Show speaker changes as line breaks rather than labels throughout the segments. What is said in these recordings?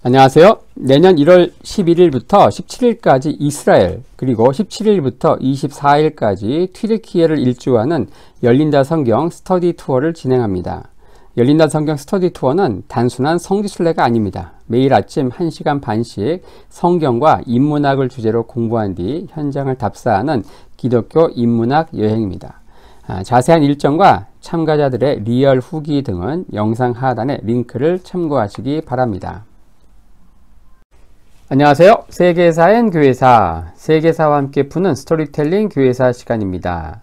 안녕하세요. 내년 1월 11일부터 17일까지 이스라엘, 그리고 17일부터 24일까지 튀르키예를 일주하는 열린다 성경 스터디 투어를 진행합니다. 열린다 성경 스터디 투어는 단순한 성지순례가 아닙니다. 매일 아침 1시간 반씩 성경과 인문학을 주제로 공부한 뒤 현장을 답사하는 기독교 인문학 여행입니다. 자세한 일정과 참가자들의 리얼 후기 등은 영상 하단에 링크를 참고하시기 바랍니다. 안녕하세요. 세계사엔 교회사, 세계사와 함께 푸는 스토리텔링 교회사 시간입니다.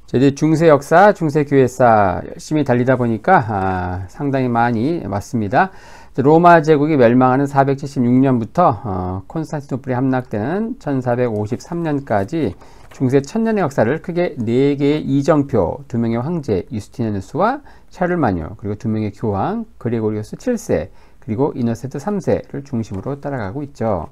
저희 중세 역사, 중세 교회사 열심히 달리다 보니까 상당히 많이 왔습니다. 로마 제국이 멸망하는 476년부터 콘스탄티노플이 함락되는 1453년까지 중세 천년의 역사를 크게 4개의 이정표, 2명의 황제 유스티니아누스와 샤를마뇨, 그리고 2명의 교황 그레고리우스 7세, 그리고 이노센트 3세를 중심으로 따라가고 있죠.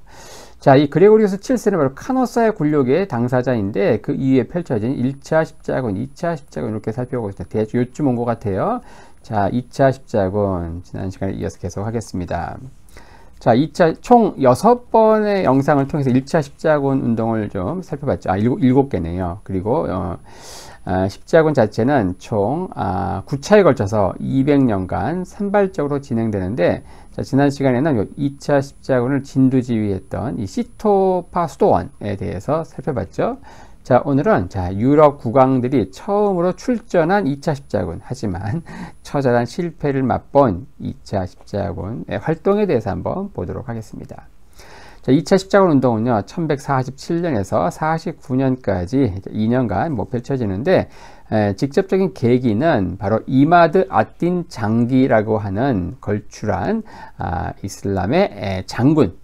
자, 이 그레고리우스 7세는 바로 카노사의 굴욕의 당사자인데 그 이후에 펼쳐진 1차 십자군, 2차 십자군 이렇게 살펴보고 있습니다. 대충 요쯤 온 것 같아요. 자, 2차 십자군 지난 시간에 이어서 계속 하겠습니다. 자, 2차 총 6번의 영상을 통해서 1차 십자군 운동을 좀 살펴봤죠. 7개네요. 그리고 십자군 자체는 총 9차에 걸쳐서 200년간 산발적으로 진행되는데, 자, 지난 시간에는 2차 십자군을 진두지휘했던 이 시토파 수도원에 대해서 살펴봤죠. 자, 오늘은 유럽 국왕들이 처음으로 출전한 2차 십자군, 하지만 처절한 실패를 맛본 2차 십자군의 활동에 대해서 한번 보도록 하겠습니다. 자, 2차 십자군 운동은요, 1147년에서 49년까지 2년간 펼쳐지는데, 직접적인 계기는 바로 이마드 아딘 장기라고 하는 걸출한 이슬람의 장군.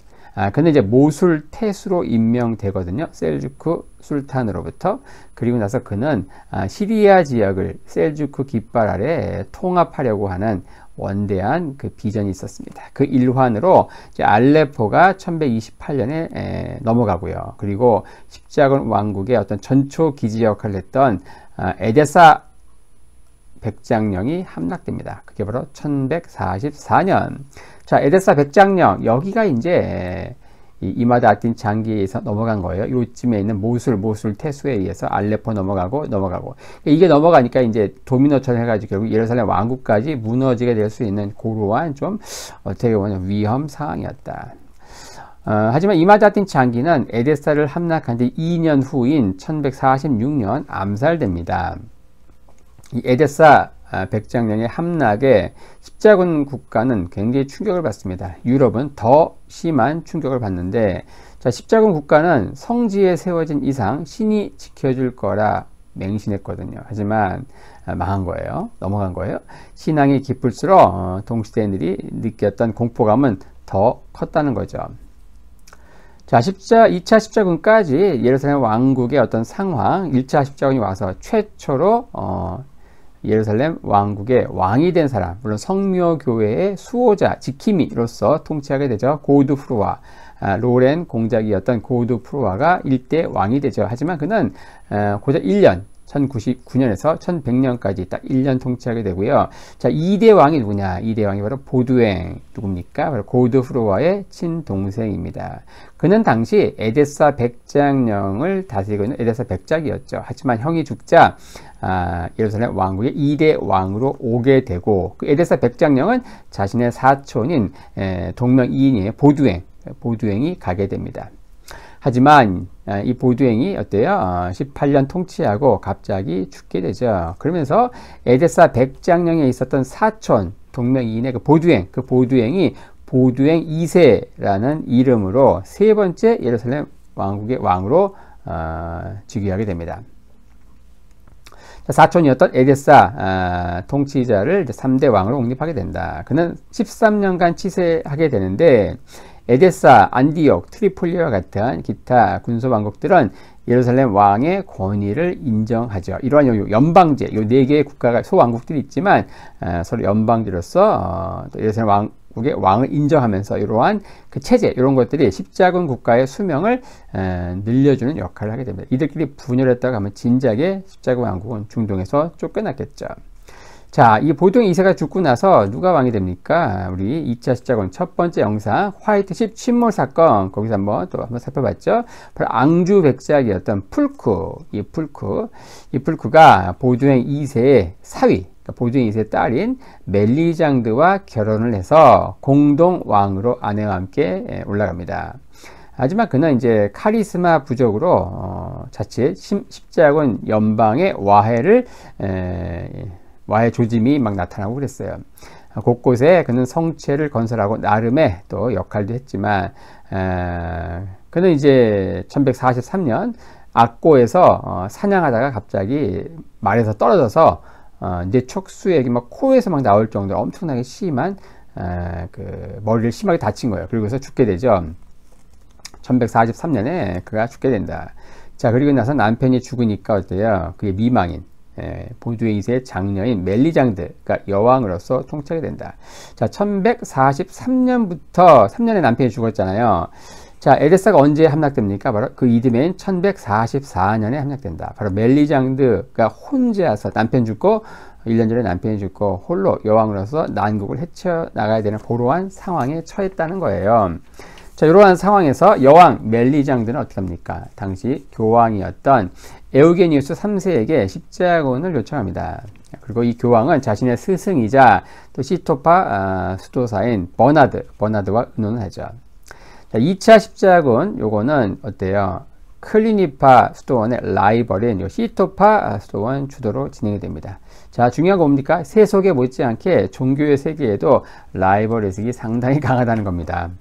근데 이제 모술 태수로 임명되거든요. 셀주크 술탄으로부터. 그리고 나서 그는 시리아 지역을 셀주크 깃발 아래 통합하려고 하는 원대한 그 비전이 있었습니다. 그 일환으로 이제 알레포가 1128년에 넘어가고요. 그리고 십자군 왕국의 어떤 전초 기지 역할을 했던 에데사 백장령이 함락됩니다. 그게 바로 1144년. 자, 에데사 백장령, 여기가 이제 이마드 아딘 장기에 의해서 넘어간 거예요. 요쯤에 있는 모술 태수에 의해서 알레포 넘어가고. 이게 넘어가니까 이제 도미노처럼 해가지고 결국 예루살렘 왕국까지 무너지게 될 수 있는 고루한 좀 어떻게 보면 위험 상황이었다. 하지만 이마드 아딘 장기는 에데사를 함락한 뒤 2년 후인 1146년 암살됩니다. 이 에데사 백장령의 함락에 십자군 국가는 굉장히 충격을 받습니다. 유럽은 더 심한 충격을 받는데, 자, 십자군 국가는 성지에 세워진 이상 신이 지켜줄 거라 맹신했거든요. 하지만 망한 거예요. 넘어간 거예요. 신앙이 깊을수록 동시대인들이 느꼈던 공포감은 더 컸다는 거죠. 자, 2차 십자군까지 예루살렘 왕국의 어떤 상황, 1차 십자군이 와서 최초로 예루살렘 왕국의 왕이 된 사람, 물론 성묘교회의 수호자, 지킴이로서 통치하게 되죠. 고드프루아, 로렌 공작이었던 고드프루아가 일대 왕이 되죠. 하지만 그는 고작 1년, 1099년에서 1100년까지 딱 1년 통치하게 되고요. 자, 2대 왕이 누구냐? 2대 왕이 바로 보두행, 누굽니까? 바로 고드프루아의 친동생입니다. 그는 당시 에데사 백장령을 다스리고 있는 에데사 백작이었죠. 하지만 형이 죽자 예루살렘 왕국의 2대 왕으로 오게 되고, 그 에데사 백장령은 자신의 사촌인 동명이인의 보두행이 가게 됩니다. 하지만 이 보두행이 어때요? 18년 통치하고 갑자기 죽게 되죠. 그러면서 에데사 백장령에 있었던 사촌 동명이인의 그 보두행이 보두행 2세라는 이름으로 세 번째 예루살렘 왕국의 왕으로 즉위하게 됩니다. 사촌이었던 에데사 통치자를 3대 왕으로 옹립하게 된다. 그는 13년간 치세하게 되는데, 에데사, 안디옥, 트리폴리와 같은 기타 군소왕국들은 예루살렘 왕의 권위를 인정하죠. 이러한 연방제, 요 4개의 국가가 소왕국들이 있지만 서로 연방제로서 또 예루살렘 왕국의 왕을 인정하면서 이러한 그 체제, 이런 것들이 십자군 국가의 수명을 늘려주는 역할을 하게 됩니다. 이들끼리 분열했다고 하면 진작에 십자군 왕국은 중동에서 쫓겨났겠죠. 자, 이 보드윙 2세가 죽고 나서 누가 왕이 됩니까? 우리 2차 십자군 첫 번째 영상 화이트십 침몰 사건 거기서 한번 살펴봤죠. 바로 앙주 백작이었던 이 풀크가 보드윙 2세의 사위, 그러니까 보드윙 2세의 딸인 멜리장드와 결혼을 해서 공동 왕으로 아내와 함께 올라갑니다. 하지만 그는 이제 카리스마 부족으로 자칫 십자군 연방의 와해 조짐이 막 나타나고 그랬어요. 곳곳에 그는 성체를 건설하고 나름의 또 역할도 했지만, 그는 이제 1143년 악고에서 사냥하다가 갑자기 말에서 떨어져서 이제 척수액이 막 코에서 막 나올 정도로 엄청나게 심한 그 머리를 심하게 다친 거예요. 그리고서 죽게 되죠. 1143년에 그가 죽게 된다. 자, 그리고 나서 남편이 죽으니까 어때요? 그의 미망인 보드윙 2세의 장녀인 멜리장드가 여왕으로서 통치하게 된다. 자, 1143년부터 3년에 남편이 죽었잖아요. 자, 에데사가 언제 함락됩니까? 바로 그 이듬해인 1144년에 함락된다. 바로 멜리장드가 혼자서 남편 죽고 1년 전에 남편이 죽고 홀로 여왕으로서 난국을 헤쳐나가야 되는 고로한 상황에 처했다는 거예요. 자, 이러한 상황에서 여왕 멜리장드는 어떻게 합니까? 당시 교황이었던 에우게니우스 3세에게 십자군을 요청합니다. 그리고 이 교황은 자신의 스승이자 또 시토파 수도사인 버나드와 의논을 하죠. 자, 2차 십자군 요거는 어때요? 클리니파 수도원의 라이벌인 요 시토파 수도원 주도로 진행이 됩니다. 자, 중요한 거 뭡니까? 세속에 못지않게 종교의 세계에도 라이벌 의식이 상당히 강하다는 겁니다.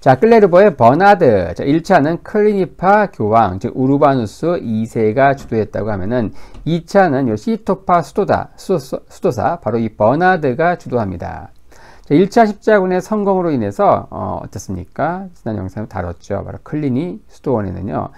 자, 클레르보의 버나드. 자, 1차는 클리니파 교황, 즉 우르바누스 2세가 주도했다고 하면은 2차는 요 시토파 수도사, 바로 이 버나드가 주도합니다. 자, 1차 십자군의 성공으로 인해서 어떻습니까? 지난 영상에 다뤘죠. 바로 클리니 수도원에는요.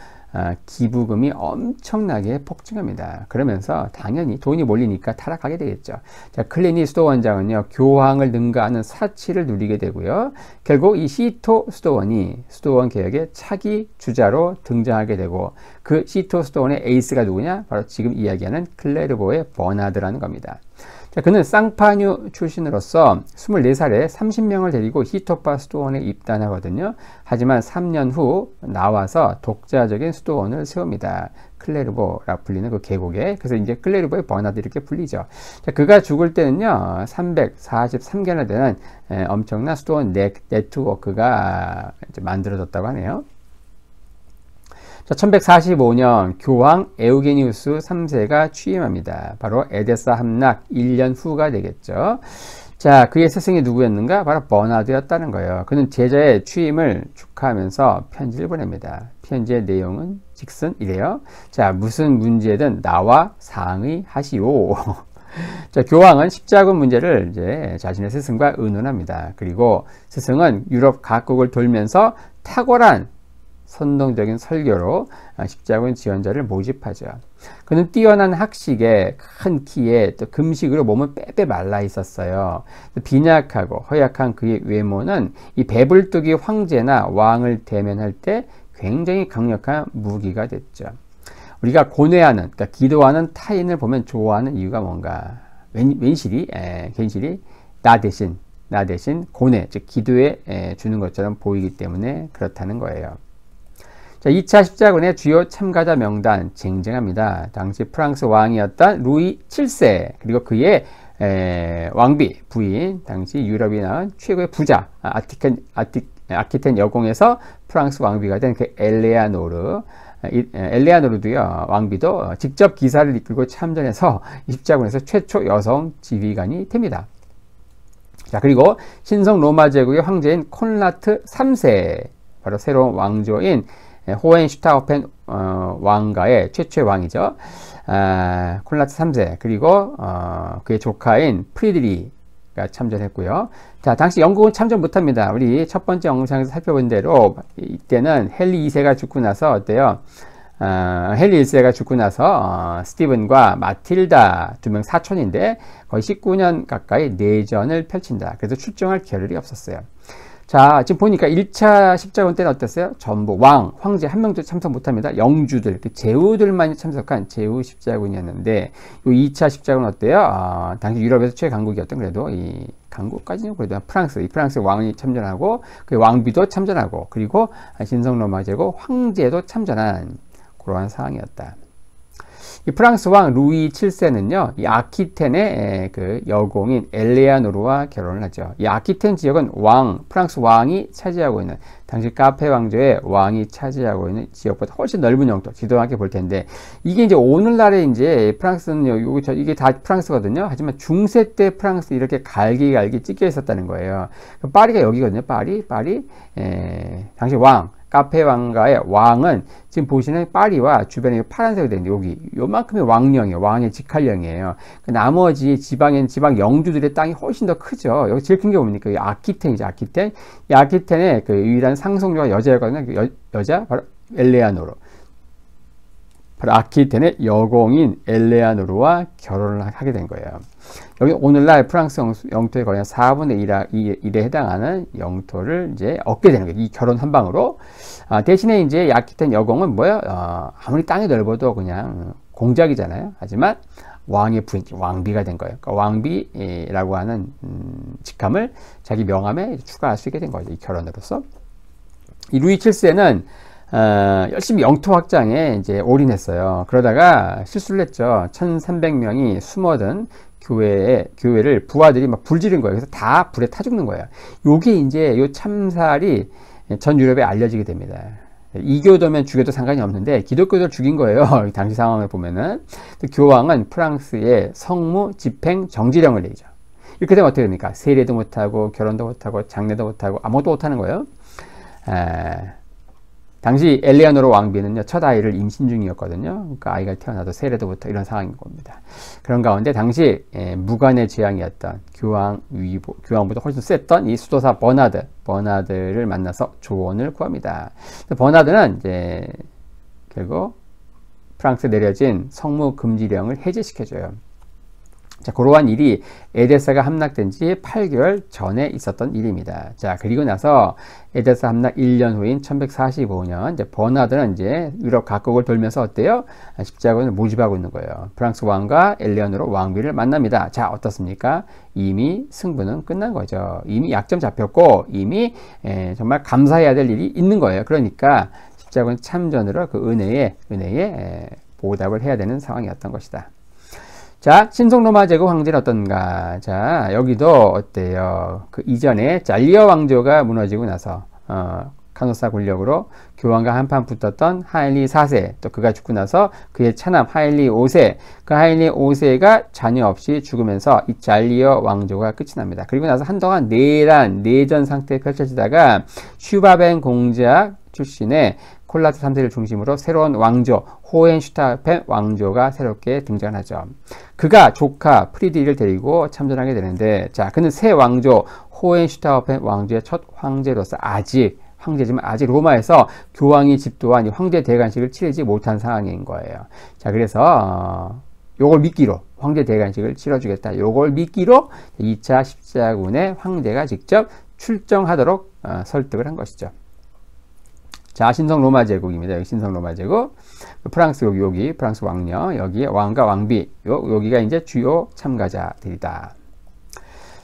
기부금이 엄청나게 폭증합니다. 그러면서 당연히 돈이 몰리니까 타락하게 되겠죠. 자, 클리니 수도원장은요, 교황을 능가하는 사치를 누리게 되고요. 결국 이 시토 수도원이 수도원 개혁의 차기 주자로 등장하게 되고, 그 시토 수도원의 에이스가 누구냐? 바로 지금 이야기하는 클레르보의 버나드라는 겁니다. 자, 그는 쌍파뉴 출신으로서 24살에 30명을 데리고 시토파 수도원에 입단하거든요. 하지만 3년 후 나와서 독자적인 수도원을 세웁니다. 클레르보라고 불리는 그 계곡에. 그래서 이제 클레르보의 버나드 이렇게 불리죠. 자, 그가 죽을 때는요, 343개나 되는 엄청난 수도원 네트워크가 이제 만들어졌다고 하네요. 자, 1145년 교황 에우게니우스 3세가 취임합니다. 바로 에데사 함락 1년 후가 되겠죠. 자, 그의 스승이 누구였는가? 바로 버나드였다는 거예요. 그는 제자의 취임을 축하하면서 편지를 보냅니다. 편지의 내용은 즉슨 이래요. 자, 무슨 문제든 나와 상의하시오. 자, 교황은 십자군 문제를 이제 자신의 스승과 의논합니다. 그리고 스승은 유럽 각국을 돌면서 탁월한 선동적인 설교로 십자군 지원자를 모집하죠. 그는 뛰어난 학식에 큰 키에 또 금식으로 몸은 빼빼 말라 있었어요. 빈약하고 허약한 그의 외모는 이 배불뚝이 황제나 왕을 대면할 때 굉장히 강력한 무기가 됐죠. 우리가 고뇌하는, 그러니까 기도하는 타인을 보면 좋아하는 이유가 뭔가? 괜시리 나 대신 고뇌, 즉 기도에 주는 것처럼 보이기 때문에 그렇다는 거예요. 자, 2차 십자군의 주요 참가자 명단 쟁쟁합니다. 당시 프랑스 왕이었던 루이 7세, 그리고 그의 왕비 부인, 당시 유럽이 낳은 최고의 부자 아키텐 여공에서 프랑스 왕비가 된 그 엘레아노르도요, 왕비도 직접 기사를 이끌고 참전해서 십자군에서 최초 여성 지휘관이 됩니다. 자, 그리고 신성 로마 제국의 황제인 콘라트 3세, 바로 새로운 왕조인 호헨슈타우펜 왕가의 최초의 왕이죠. 콘라트 3세, 그리고 그의 조카인 프리드리가 참전했고요. 자, 당시 영국은 참전 못합니다. 우리 첫 번째 영상에서 살펴본 대로 이때는 헨리 2세가 죽고 나서 어때요? 헨리 1세가 죽고 나서 스티븐과 마틸다 두 명 사촌인데 거의 19년 가까이 내전을 펼친다. 그래서 출정할 겨를이 없었어요. 자, 지금 보니까 1차 십자군 때는 어땠어요? 전부 황제 한 명도 참석 못합니다. 영주들, 제후들만 참석한 제후 십자군이었는데, 이 2차 십자군 어때요? 당시 유럽에서 최강국이었던 그래도 이 강국까지는 그래도 이 프랑스 왕이 참전하고, 그 왕비도 참전하고, 그리고 신성 로마 제국 황제도 참전한 그러한 상황이었다. 이 프랑스 왕 루이 7세는요, 이 아키텐의 그 여공인 엘레아노르와 결혼을 하죠. 이 아키텐 지역은 프랑스 왕이 차지하고 있는, 당시 카페 왕조의 왕이 차지하고 있는 지역보다 훨씬 넓은 영토, 지도하게 볼 텐데, 이게 이제 오늘날에 이제 프랑스는 이게 다 프랑스거든요. 하지만 중세 때 프랑스 이렇게 갈기갈기 찢겨 있었다는 거예요. 파리가 여기거든요. 파리, 당시 카페 왕가의 왕은 지금 보시는 파리와 주변에 파란색으로 된 여기 요만큼의 왕령이에요. 왕의 직할령이에요. 나머지 지방 영주들의 땅이 훨씬 더 크죠. 여기 제일 큰 게 뭡니까? 이 아키텐이죠. 아키텐. 이 아키텐의 그 유일한 상속녀가 여자였거든요. 여자 바로 엘레아노르. 바로 아키텐의 여공인 엘레아노르와 결혼을 하게 된 거예요. 여기 오늘날 프랑스 영토의 거의 4분의 1에 해당하는 영토를 이제 얻게 되는 거예요. 이 결혼 한 방으로. 대신에 이제 아키텐 여공은 뭐예요? 아무리 땅이 넓어도 그냥 공작이잖아요. 하지만 왕의 부인, 왕비가 된 거예요. 그러니까 왕비라고 하는 직함을 자기 명함에 추가할 수 있게 된 거죠. 이 결혼으로서. 이 루이 7세는 열심히 영토 확장에 이제 올인했어요. 그러다가 실수를 했죠. 1300명이 숨어든 교회를 부하들이 막 불지른 거예요. 그래서 다 불에 타 죽는 거예요. 요게 이제 요 참살이 전 유럽에 알려지게 됩니다. 이교도면 죽여도 상관이 없는데 기독교도를 죽인 거예요. 당시 상황을 보면은. 교황은 프랑스에 성무 집행 정지령을 내리죠. 이렇게 되면 어떻게 됩니까? 세례도 못하고 결혼도 못하고 장례도 못하고 아무것도 못하는 거예요. 당시 엘레아노르 왕비는요, 첫 아이를 임신 중이었거든요. 그러니까 아이가 태어나도 세례도 못하고 이런 상황인 겁니다. 그런 가운데 당시 무관의 재앙이었던 교황보다 훨씬 셌던 이 수도사 버나드를 만나서 조언을 구합니다. 버나드는 이제 결국 프랑스에 내려진 성무 금지령을 해제시켜줘요. 자, 그러한 일이 에데사가 함락된 지 8개월 전에 있었던 일입니다. 자, 그리고 나서 에데사 함락 1년 후인 1145년, 이제 버나드는 이제 유럽 각국을 돌면서 어때요? 십자군을 모집하고 있는 거예요. 프랑스 왕과 엘레아노르 왕비를 만납니다. 자, 어떻습니까? 이미 승부는 끝난 거죠. 이미 약점 잡혔고, 이미 정말 감사해야 될 일이 있는 거예요. 그러니까 십자군 참전으로 그 은혜에 보답을 해야 되는 상황이었던 것이다. 자, 신성 로마 제국 황제는 어떤가? 자, 여기도 어때요? 그 이전에 잘리어 왕조가 무너지고 나서, 카노사 권력으로 교황과 한판 붙었던 하일리 4세, 또 그가 죽고 나서 그의 차남 하일리 5세, 그 하일리 5세가 자녀 없이 죽으면서 이 잘리어 왕조가 끝이 납니다. 그리고 나서 한동안 내전 상태에 펼쳐지다가 슈바벤 공작 출신의 콜라트 3세를 중심으로 새로운 왕조, 호헨슈타우펜 왕조가 새롭게 등장하죠. 그가 조카 프리드리히를 데리고 참전하게 되는데, 자, 그는 새 왕조, 호헨슈타우펜 왕조의 첫 황제로서 황제지만 아직 로마에서 교황이 집도한 황제 대관식을 치르지 못한 상황인 거예요. 자, 그래서 요걸 미끼로 황제 대관식을 치러주겠다. 요걸 미끼로 2차 십자군의 황제가 직접 출정하도록 설득을 한 것이죠. 자, 신성 로마 제국입니다. 여기 신성 로마 제국. 프랑스 여기 프랑스 왕녀, 여기에 왕과 왕비, 여기가 이제 주요 참가자들이다.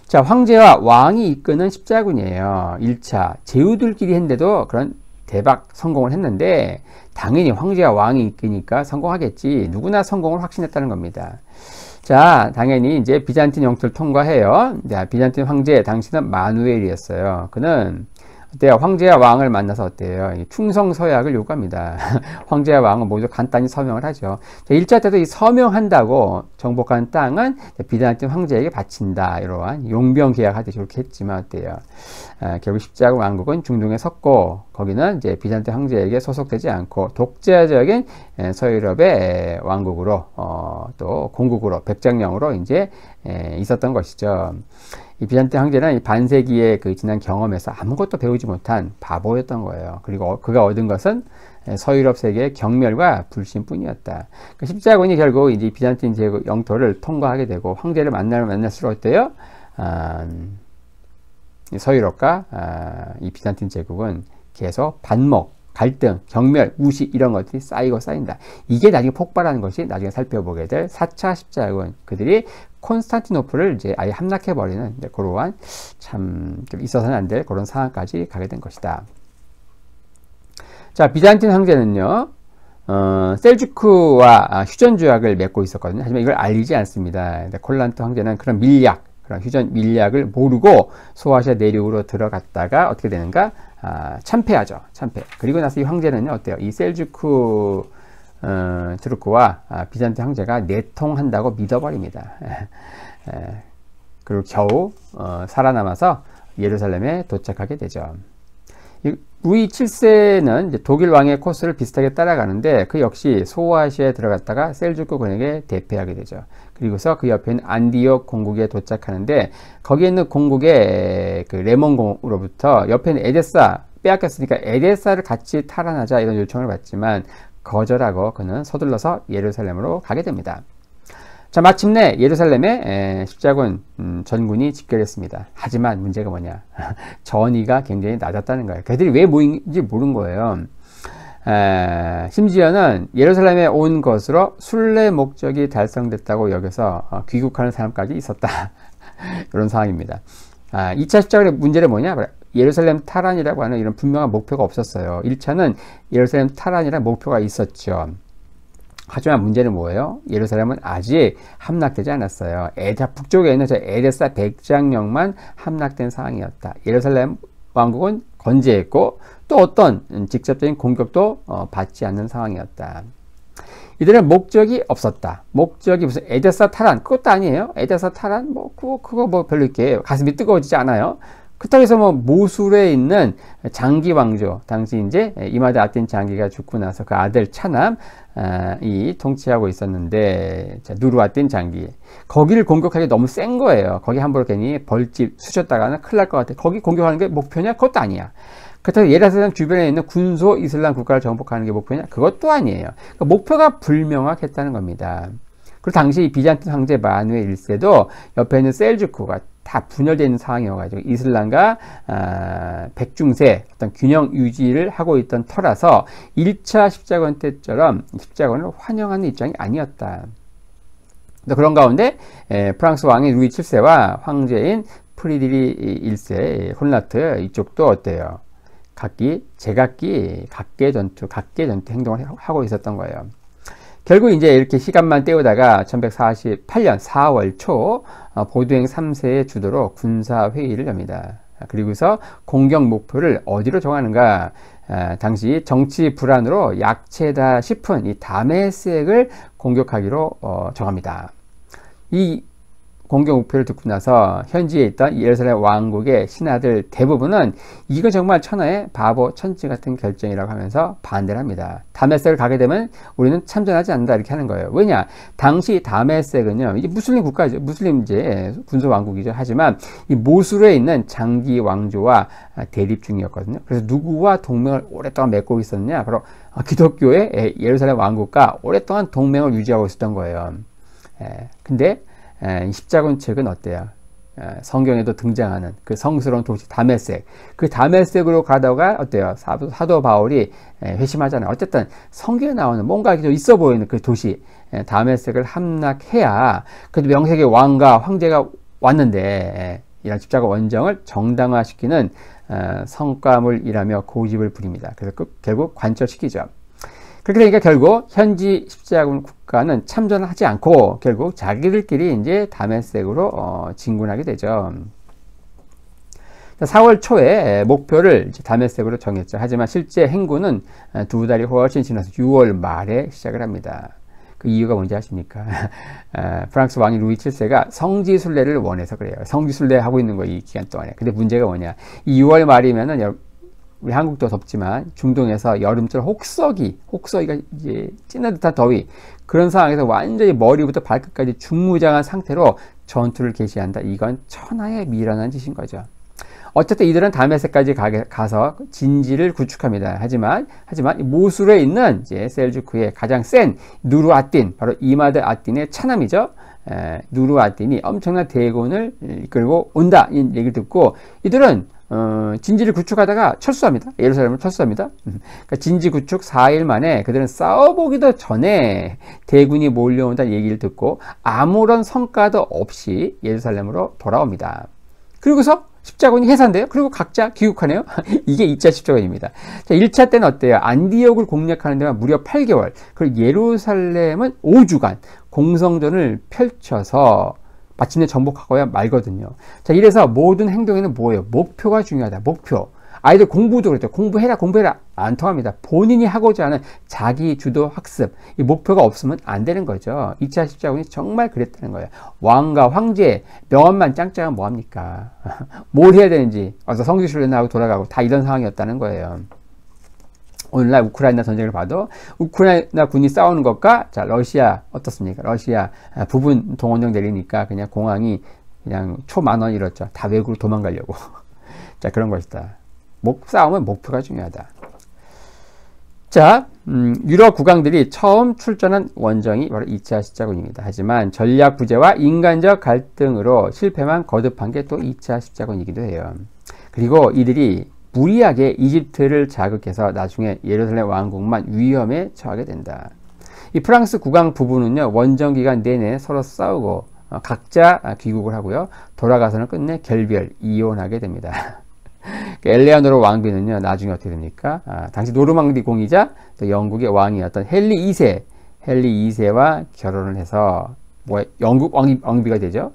자, 황제와 왕이 이끄는 십자군이에요. 1차. 제후들끼리 했는데도 그런 대박 성공을 했는데, 당연히 황제와 왕이 이끄니까 성공하겠지. 누구나 성공을 확신했다는 겁니다. 자, 당연히 이제 비잔틴 영토를 통과해요. 자, 비잔틴 황제, 당시는 마누엘이었어요. 그는 어때요? 황제와 왕을 만나서 어때요? 충성 서약을 요구합니다. 황제와 왕은 모두 간단히 서명을 하죠. 1차 때도 이 서명한다고 정복한 땅은 비잔틴 황제에게 바친다. 이러한 용병 계약하듯이 이렇게 했지만 어때요? 결국 십자군 왕국은 중동에 섰고, 거기는 이제 비잔틴 황제에게 소속되지 않고 독자적인 서유럽의 왕국으로, 또 공국으로, 백장령으로 이제 있었던 것이죠. 이 비잔틴 황제는 이 반세기의 그 지난 경험에서 아무것도 배우지 못한 바보였던 거예요. 그리고 그가 얻은 것은 서유럽 세계의 경멸과 불신뿐이었다. 그 십자군이 결국 이제 비잔틴 제국 영토를 통과하게 되고 황제를 만날수록 어때요? 서유럽과 이 비잔틴 제국은 계속 반목, 갈등, 경멸, 무시 이런 것들이 쌓이고 쌓인다. 이게 나중에 폭발하는 것이 나중에 살펴보게 될 4차 십자군. 그들이 콘스탄티노플을 이제 아예 함락해버리는 그러한 참 있어서는 안 될 그런 상황까지 가게 된 것이다. 자, 비잔틴 황제는요, 셀주크와 휴전 조약을 맺고 있었거든요. 하지만 이걸 알리지 않습니다. 콜란트 황제는 그런 밀약, 그런 휴전 밀약을 모르고 소아시아 내륙으로 들어갔다가 어떻게 되는가? 참패하죠. 참패. 그리고 나서 이 황제는요, 어때요? 이 셀주크 투르크와 비잔틴 황제가 내통한다고 믿어버립니다. 그리고 겨우 살아남아서 예루살렘에 도착하게 되죠. 루이 7세는 이제 독일 왕의 코스를 비슷하게 따라가는데 그 역시 소아시아에 들어갔다가 셀주크 군에게 대패하게 되죠. 그리고서 그 옆에 있는 안디옥 공국에 도착하는데 거기에 있는 공국의 그 레몬 공으로부터 옆에 있는 에데사 빼앗겼으니까 에데사를 같이 탈환하자 이런 요청을 받지만 거절하고 그는 서둘러서 예루살렘으로 가게 됩니다. 자, 마침내 예루살렘에 십자군 전군이 집결했습니다. 하지만 문제가 뭐냐? 전의가 굉장히 낮았다는 거예요. 그들이 왜 모인지 모른 거예요. 심지어는 예루살렘에 온 것으로 순례 목적이 달성됐다고 여겨서 귀국하는 사람까지 있었다. 이런 상황입니다. 2차 십자군의 문제는 뭐냐? 예루살렘 탈환이라고 하는 이런 분명한 목표가 없었어요. 1차는 예루살렘 탈환이라는 목표가 있었죠. 하지만 문제는 뭐예요? 예루살렘은 아직 함락되지 않았어요. 북쪽에 있는 저 에데사 백장령만 함락된 상황이었다. 예루살렘 왕국은 건재했고 또 어떤 직접적인 공격도 받지 않는 상황이었다. 이들은 목적이 없었다. 목적이 무슨 에데사 탈환 그것도 아니에요. 에데사 탈환 그거 별로 이렇게 가슴이 뜨거워지지 않아요. 그렇다고 해서 모술에 있는 장기 왕조, 당시 이제 이마드 아틴 장기가 죽고 나서 그 아들 차남 이 통치하고 있었는데, 누르 아틴 장기, 거기를 공격하기 너무 센 거예요. 거기 함부로 괜히 벌집 쑤셨다가는 큰일 날 것 같아. 거기 공격하는 게 목표냐? 그것도 아니야. 그렇다고 예루살렘 주변에 있는 군소 이슬람 국가를 정복하는 게 목표냐? 그것도 아니에요. 그러니까 목표가 불명확했다는 겁니다. 그리고 당시 비잔틴 황제 마누엘 1세도 옆에 있는 셀주크가 다 분열되어 있는 상황이어가지고 이슬람과 백중세 어떤 균형 유지를 하고 있던 터라서 1차 십자군 때처럼 십자군을 환영하는 입장이 아니었다. 그런 가운데 프랑스 왕인 루이 7세와 황제인 프리드리 1세 홀라트 이쪽도 어때요? 각계 전투 행동을 하고 있었던 거예요. 결국 이제 이렇게 시간만 때우다가 1148년 4월 초 보두행 3세의 주도로 군사회의를 엽니다. 그리고서 공격 목표를 어디로 정하는가? 당시 정치 불안으로 약체다 싶은 이 다메섹을 공격하기로 정합니다. 이 공격 목표를 듣고 나서 현지에 있던 예루살렘 왕국의 신하들 대부분은 이거 정말 천하의 바보 천지 같은 결정이라고 하면서 반대를 합니다. 다메섹을 가게 되면 우리는 참전하지 않는다 이렇게 하는 거예요. 왜냐? 당시 다메섹은요, 이제 무슬림 국가죠. 무슬림 이제 군소 왕국이죠. 하지만 이 모술에 있는 장기 왕조와 대립 중이었거든요. 그래서 누구와 동맹을 오랫동안 맺고 있었느냐? 바로 기독교의 예루살렘 왕국과 오랫동안 동맹을 유지하고 있었던 거예요. 근데 십자군 책은 어때요? 성경에도 등장하는 그 성스러운 도시 다메섹, 그 다메섹으로 가다가 어때요? 사도 바울이 회심하잖아요. 어쨌든 성경에 나오는 뭔가 좀 있어 보이는 그 도시 다메섹을 함락해야 그 명색의 왕과 황제가 왔는데 이런 십자가 원정을 정당화시키는 성과물 일하며 고집을 부립니다. 그래서 결국 관철시키죠. 그렇게 되니까 결국 현지 십자군 국가는 참전하지 않고 결국 자기들끼리 이제 다메섹으로 진군하게 되죠. 4월 초에 목표를 이제 다메섹으로 정했죠. 하지만 실제 행군은 두 달이 훨씬 지나서 6월 말에 시작을 합니다. 그 이유가 뭔지 아십니까? 프랑스 왕이 루이 7세가 성지순례를 원해서 그래요. 성지순례 하고 있는 거예요, 이 기간 동안에. 근데 문제가 뭐냐? 이 6월 말이면은 우리 한국도 덥지만 중동에서 여름철 혹서기가 이제 찌는 듯한 더위, 그런 상황에서 완전히 머리부터 발끝까지 중무장한 상태로 전투를 개시한다. 이건 천하의 미련한 짓인 거죠. 어쨌든 이들은 다메섹까지 가서 진지를 구축합니다. 하지만 모술에 있는 이제 셀주크의 가장 센 누르 아틴, 바로 이마드 아틴의 차남이죠. 누르아딘이 엄청난 대군을 이끌고 온다 이 얘기를 듣고 이들은 진지를 구축하다가 철수합니다. 예루살렘을 철수합니다. 그러니까 진지 구축 4일 만에 그들은 싸워보기도 전에 대군이 몰려온다는 얘기를 듣고 아무런 성과도 없이 예루살렘으로 돌아옵니다. 그리고서 십자군이 해산돼요. 그리고 각자 귀국하네요. 이게 2차 십자군입니다. 자, 1차 때는 어때요? 안디옥을 공략하는 데가 무려 8개월, 그리고 예루살렘은 5주간 공성전을 펼쳐서 마침내 정복하고야 말거든요. 자, 이래서 모든 행동에는 뭐예요? 목표가 중요하다. 목표. 아이들 공부도 그랬죠. 공부해라. 안 통합니다. 본인이 하고자 하는 자기 주도 학습. 이 목표가 없으면 안 되는 거죠. 2차 십자군이 정말 그랬다는 거예요. 왕과 황제, 명함만 짱짱하면 뭐합니까? 뭘 해야 되는지, 어서 성지순례하고 돌아가고 다 이런 상황이었다는 거예요. 오늘날 우크라이나 전쟁을 봐도 우크라이나 군이 싸우는 것과 자 러시아 어떻습니까? 러시아 부분 동원령 내리니까 그냥 공항이 그냥 초만원 잃었죠. 다 외국으로 도망가려고. 자 그런 것이다. 싸움은 목표가 중요하다. 자 유럽 국왕들이 처음 출전한 원정이 바로 2차 십자군입니다. 하지만 전략 부재와 인간적 갈등으로 실패만 거듭한 게 또 2차 십자군이기도 해요. 그리고 이들이 무리하게 이집트를 자극해서 나중에 예루살렘 왕국만 위험에 처하게 된다. 이 프랑스 국왕 부부는요, 원정 기간 내내 서로 싸우고 각자 귀국을 하고요, 돌아가서는 끝내 결별, 이혼하게 됩니다. 엘레아노르 왕비는요, 나중에 어떻게 됩니까? 당시 노르망디 공이자 또 영국의 왕이었던 헨리 2세와 결혼을 해서 영국 왕비가 되죠.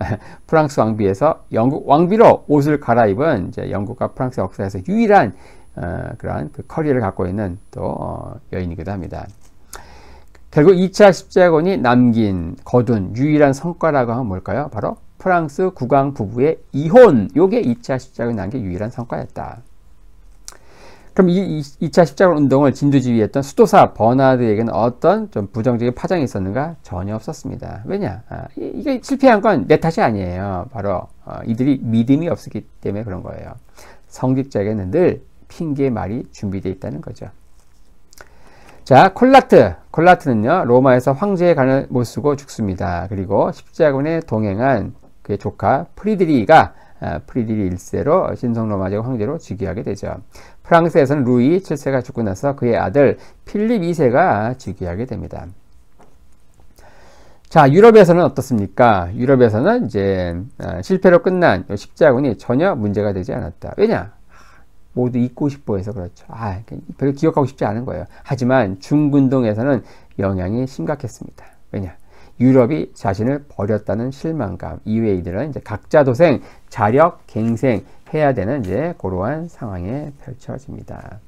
프랑스 왕비에서 영국 왕비로 옷을 갈아입은 이제 영국과 프랑스 역사에서 유일한 그러한 그 커리어를 갖고 있는 또 여인이기도 합니다. 결국 2차 십자군이 남긴 거둔 유일한 성과라고 하면 뭘까요? 바로 프랑스 국왕 부부의 이혼. 요게 2차 십자군이 남긴 유일한 성과였다. 그럼 이 2차 십자군 운동을 진두지휘했던 수도사 버나드에게는 어떤 좀 부정적인 파장이 있었는가? 전혀 없었습니다. 왜냐? 이게 실패한 건 내 탓이 아니에요. 바로 이들이 믿음이 없었기 때문에 그런 거예요. 성직자에게는 늘 핑계의 말이 준비되어 있다는 거죠. 자, 콜라트는요, 로마에서 황제의 간을 못 쓰고 죽습니다. 그리고 십자군에 동행한 그의 조카 프리드리 1세로 신성로마제 황제로 즉위하게 되죠. 프랑스에서는 루이 7세가 죽고 나서 그의 아들 필립 2세가 즉위하게 됩니다. 자, 유럽에서는 어떻습니까? 유럽에서는 이제 실패로 끝난 십자군이 전혀 문제가 되지 않았다. 왜냐? 모두 잊고 싶어 해서 그렇죠. 별로 기억하고 싶지 않은 거예요. 하지만 중근동에서는 영향이 심각했습니다. 왜냐? 유럽이 자신을 버렸다는 실망감 이외에 이들은 이제 각자 도생, 자력, 갱생 해야 되는 이제 그러한 상황에 펼쳐집니다.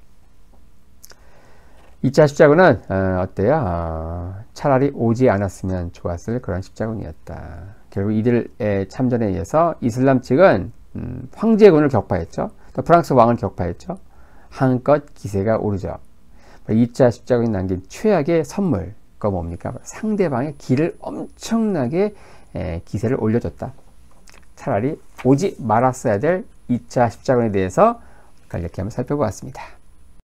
2차 십자군은 어때요? 차라리 오지 않았으면 좋았을 그런 십자군이었다. 결국 이들의 참전에 의해서 이슬람 측은 황제군을 격파했죠. 또 프랑스 왕을 격파했죠. 한껏 기세가 오르죠. 2차 십자군이 남긴 최악의 선물 그 뭡니까? 상대방의 기를 엄청나게 기세를 올려줬다. 차라리 오지 말았어야 될 2차 십자군에 대해서 간략히 한번 살펴보았습니다.